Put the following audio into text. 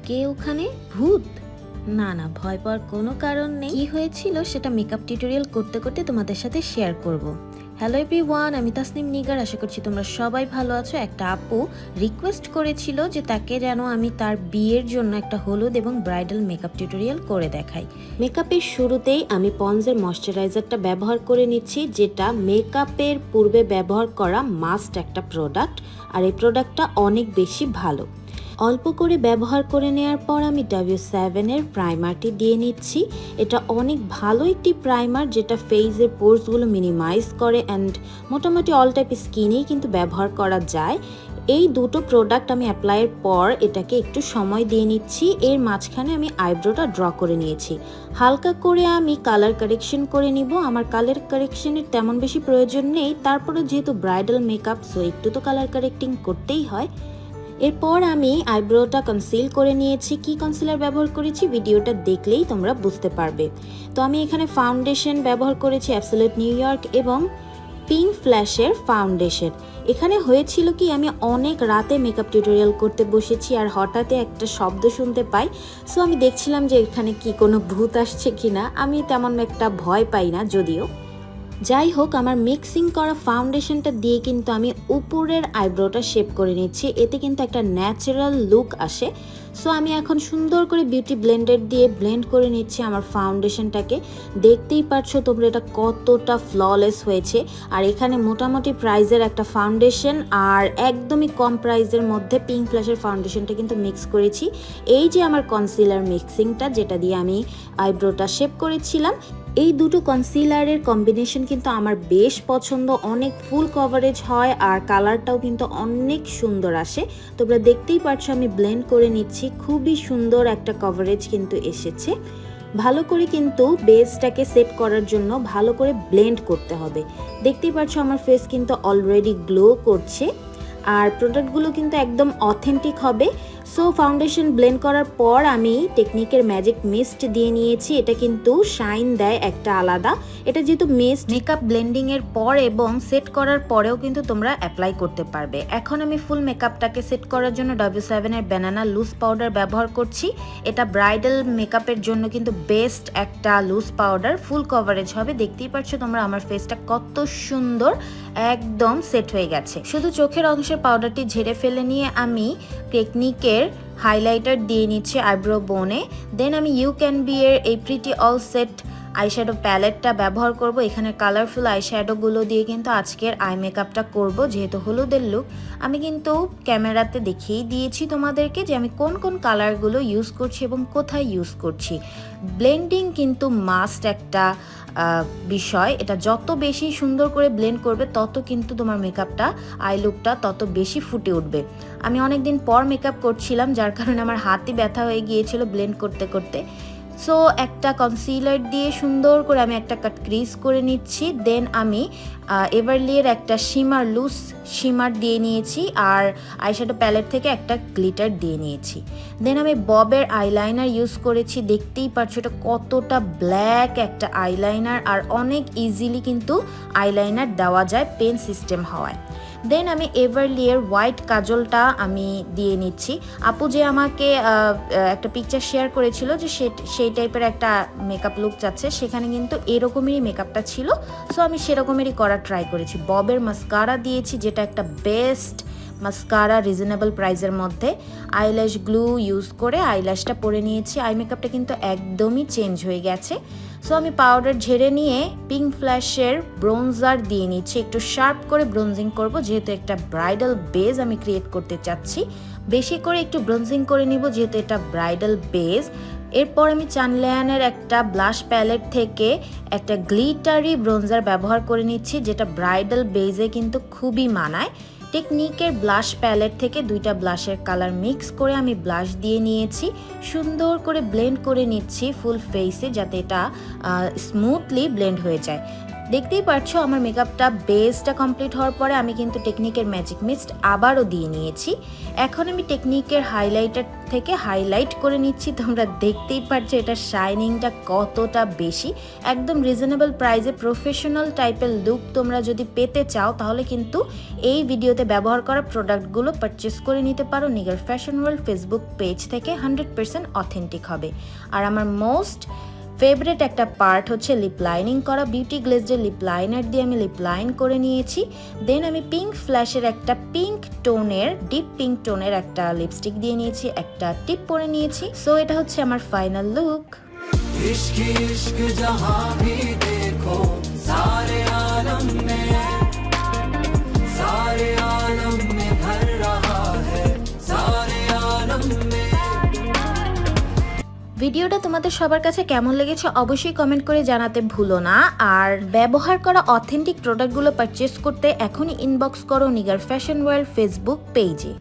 কে ওখানে? ভূত? না না, ভয় পাওয়ার কোনো কারণ নেই। কি হয়েছিল সেটা মেকআপ টিউটোরিয়াল করতে করতে তোমাদের সাথে শেয়ার করব। হ্যালো এভরিওয়ান, আমি তাসনিম নিগার। আশা করছি তোমরা সবাই ভালো আছো। একটা আপু রিকোয়েস্ট করেছিল যে তাকে যেন আমি তার বিয়ের জন্য একটা হলুদ এবং ব্রাইডাল মেকআপ টিউটোরিয়াল করে দেখাই। মেকআপের শুরুতেই আমি পন্ডসের ময়শ্চারাইজারটা ব্যবহার করে নিচ্ছি, যেটা মেকআপের পূর্বে ব্যবহার করা মাস্ট একটা প্রোডাক্ট, আর এই প্রোডাক্টটা অনেক বেশি ভালো। অল্প করে ব্যবহার করে নেওয়ার পর আমি W7 এর প্রাইমারটি দিয়ে নিচ্ছি। এটা অনেক ভালো একটি প্রাইমার, যেটা ফেসের পোর্সগুলো মিনিমাইজ করে অ্যান্ড মোটামুটি অল টাইপ স্কিনেই কিন্তু ব্যবহার করা যায়। এই দুটো প্রোডাক্ট আমি অ্যাপ্লাইয়ের পর এটাকে একটু সময় দিয়ে নিচ্ছি। এর মাঝখানে আমি আইব্রোটা ড্র করে নিয়েছি। হালকা করে আমি কালার কারেকশন করে নিব। আমার কালার কারেকশনের তেমন বেশি প্রয়োজন নেই, তারপরে যেহেতু ব্রাইডাল মেকআপ সো একটু তো কালার কারেক্টিং করতেই হয়। এরপর আমি আইব্রোটা কনসিল করে নিয়েছি। কি কনসিলার ব্যবহার করেছি ভিডিওটা দেখলেই তোমরা বুঝতে পারবে। তো আমি এখানে ফাউন্ডেশন ব্যবহার করেছি অ্যাবসোলিউট নিউ ইয়র্ক এবং পিঙ্ক ফ্ল্যাশের ফাউন্ডেশন। এখানে হয়েছিল কি, আমি অনেক রাতে মেকআপ টিউটোরিয়াল করতে বসেছি আর হঠাৎই একটা শব্দ শুনতে পাই। সো আমি দেখছিলাম যে এখানে কি কোনো ভূত আসছে কিনা। আমি তেমন একটা ভয় পাই না যদিও। যাই হোক, আমার মিক্সিং করা ফাউন্ডেশনটা দিয়ে কিন্তু আমি উপরের আইব্রোটা শেপ করে নিচ্ছি। এতে কিন্তু একটা ন্যাচারাল লুক আসে। সো আমি এখন সুন্দর করে বিউটি ব্লেন্ডার দিয়ে ব্লেন্ড করে নিচ্ছি আমার ফাউন্ডেশনটাকে। দেখতেই পারছো তোমরা এটা কতটা ফ্ললেস হয়েছে। আর এখানে মোটামুটি প্রাইজের একটা ফাউন্ডেশন আর একদমই কম প্রাইজের মধ্যে পিঙ্ক ফ্ল্যাশের ফাউন্ডেশনটা কিন্তু মিক্স করেছি। এই যে আমার কনসিলার মিক্সিংটা, যেটা দিয়ে আমি আইব্রোটা শেপ করেছিলাম, এই দুটো কনসিলারের কম্বিনেশন কিন্তু আমার বেশ পছন্দ। অনেক ফুল কভারেজ হয় আর কালারটাও কিন্তু অনেক সুন্দর আসে। তোমরা দেখতেই পারছো আমি ব্লেন্ড করে নিচ্ছি। খুবই সুন্দর একটা কভারেজ কিন্তু এসেছে। ভালো করে কিন্তু বেসটাকে সেট করার জন্য ভালো করে ব্লেন্ড করতে হবে। দেখতেই পারছো আমার ফেস কিন্তু অলরেডি গ্লো করছে আর প্রোডাক্টগুলো কিন্তু একদম অথেন্টিক হবে। সো ফাউন্ডেশন ব্লেন্ড করার পর আমি টেকনিকের ম্যাজিক মিস্ট দিয়ে নিয়েছি। এটা কিন্তু শাইন দেয় একটা আলাদা। এটা যেহেতু মিস্ট, মেকআপ ব্লেন্ডিংয়ের পর এবং সেট করার পরেও কিন্তু তোমরা অ্যাপ্লাই করতে পারবে। এখন আমি ফুল মেকআপটাকে সেট করার জন্য W7 এর ব্যানানা লুজ পাউডার ব্যবহার করছি। এটা ব্রাইডাল মেকআপের জন্য কিন্তু বেস্ট একটা লুজ পাউডার, ফুল কভারেজ হবে। দেখতেই পাচ্ছ তোমরা আমার ফেসটা কত সুন্দর একদম সেট হয়ে গেছে। শুধু চোখের অংশের পাউডারটি ঝেড়ে ফেলে নিয়ে আমি টেকনিকের হাইলাইটার দিয়ে নিচ্ছি আইব্রো বোনে। দেন আমি ইউ ক্যান বি এর এই প্রিটি অল সেট আইশ্যাডো প্যালেটটা ব্যবহার করব। এখানে কালারফুল আইশ্যাডোগুলো দিয়ে কিন্তু আজকের আই মেকআপটা করব। যেহেতু হলুদের লুক, আমি কিন্তু ক্যামেরাতে দেখিয়েই দিয়েছি তোমাদেরকে যে আমি কোন কোন কালারগুলো ইউজ করছি এবং কোথায় ইউজ করছি। ব্লেন্ডিং কিন্তু মাস্ট একটা বিষয়। এটা যত বেশি সুন্দর করে ব্লেন্ড করবে তত কিন্তু তোমার মেকআপটা, আই লুকটা তত বেশি ফুটে উঠবে। আমি অনেকদিন পর মেকআপ করছিলাম, যার কারণে আমার হাতই ব্যথা হয়ে গিয়েছিল ব্লেন্ড করতে করতে। সো একটা কনসিলার দিয়ে সুন্দর করে আমি একটা কাট ক্রিজ করে নিচ্ছি। দেন আমি এভারলিয়ের একটা শিমার, লুজ শিমার দিয়ে নিয়েছি আর আইশ্যাডো প্যালেট থেকে একটা গ্লিটার দিয়ে নিয়েছি। দেন আমি ববের আইলাইনার ইউজ করেছি। দেখতেই পারছো এটা কতটা ব্ল্যাক একটা আইলাইনার আর অনেক ইজিলি কিন্তু আইলাইনার দেওয়া যায় পেন সিস্টেম হওয়ায়। দেন আমি এভারলিয়ের হোয়াইট কাজলটা আমি দিয়ে নিচ্ছি। আপু যে আমাকে একটা পিকচার শেয়ার করেছিল যে সেই টাইপের একটা মেকআপ লুক চাচ্ছে, সেখানে কিন্তু এরকমেরই মেকআপটা ছিল। সো আমি সেরকমেরই করার ট্রাই করেছি। ববের মাস্কারা দিয়েছি, যেটা একটা বেস্ট মাস্কারা রিজনেবল প্রাইসের মধ্যে। আইল্যাশ গ্লু ইউজ করে আইল্যাশটা পরে নিয়েছি। আই মেকআপটা কিন্তু একদমই চেঞ্জ হয়ে গেছে। সো আমি পাউডার ঝেড়ে নিয়ে পিঙ্ক ফ্ল্যাশের ব্রোঞ্জার দিয়ে নিচ্ছি। একটু শার্প করে ব্রোঞ্জিং করব, যেহেতু একটা ব্রাইডাল বেজ আমি ক্রিয়েট করতে চাচ্ছি। বেশি করে একটু ব্রোঞ্জিং করে নিব যেহেতু এটা ব্রাইডাল বেজ। এরপর আমি চানলিয়ানের একটা ব্লাশ প্যালেট থেকে একটা গ্লিটারি ব্রোঞ্জার ব্যবহার করে নিচ্ছি, যেটা ব্রাইডাল বেজে কিন্তু খুবই মানায়। টেকনিকের ব্লাশ প্যালেট থেকে দুইটা ব্লাশের কালার মিক্স করে আমি ব্লাশ দিয়ে নিয়েছি। সুন্দর করে ব্লেন্ড করে নিচ্ছি ফুল ফেসে, যাতে এটা স্মুথলি ব্লেন্ড হয়ে যায়। দেখতেই পারছো আমার মেকআপটা বেসটা কমপ্লিট হওয়ার পরে আমি কিন্তু টেকনিকের ম্যাজিক মিস্ট আবারও দিয়ে নিয়েছি। এখন আমি টেকনিকের হাইলাইটার থেকে হাইলাইট করে নিচ্ছি। তোমরা দেখতেই পারছো এটা শাইনিংটা কতটা বেশি। একদম রিজনেবল প্রাইসে প্রফেশনাল টাইপের লুক তোমরা যদি পেতে চাও তাহলে কিন্তু এই ভিডিওতে ব্যবহার করা প্রোডাক্টগুলো পারচেস করে নিতে পারো Nigar fashion world Facebook page থেকে। 100% অথেন্টিক হবে। আর আমার মোস্ট ফেভারিট একটা পার্ট হচ্ছে লিপ লাইনিং করা। বিউটি গ্লেজের লিপ লাইনার দিয়ে আমি লিপ লাইন করে নিয়েছি। দেন আমি পিঙ্ক ফ্ল্যাশের একটা পিঙ্ক টোনের ডিপ পিঙ্ক টোনের একটা লিপস্টিক দিয়ে নিয়েছি, একটা টিপ পরে নিয়েছি। সো এটা হচ্ছে আমার ফাইনাল লুক। इश्क इश्क जहां भी देखो सारे आलम में भर रहा है सारे आलम में। ভিডিওটা তোমাদের সবার কাছে কেমন লেগেছে অবশ্যই কমেন্ট করে জানাতে ভুলো না। আর ব্যবহার করা অথেন্টিক প্রোডাক্টগুলো পারচেস করতে এখনই ইনবক্স করো নিগার ফ্যাশন ওয়ার্ল্ড ফেসবুক পেজে।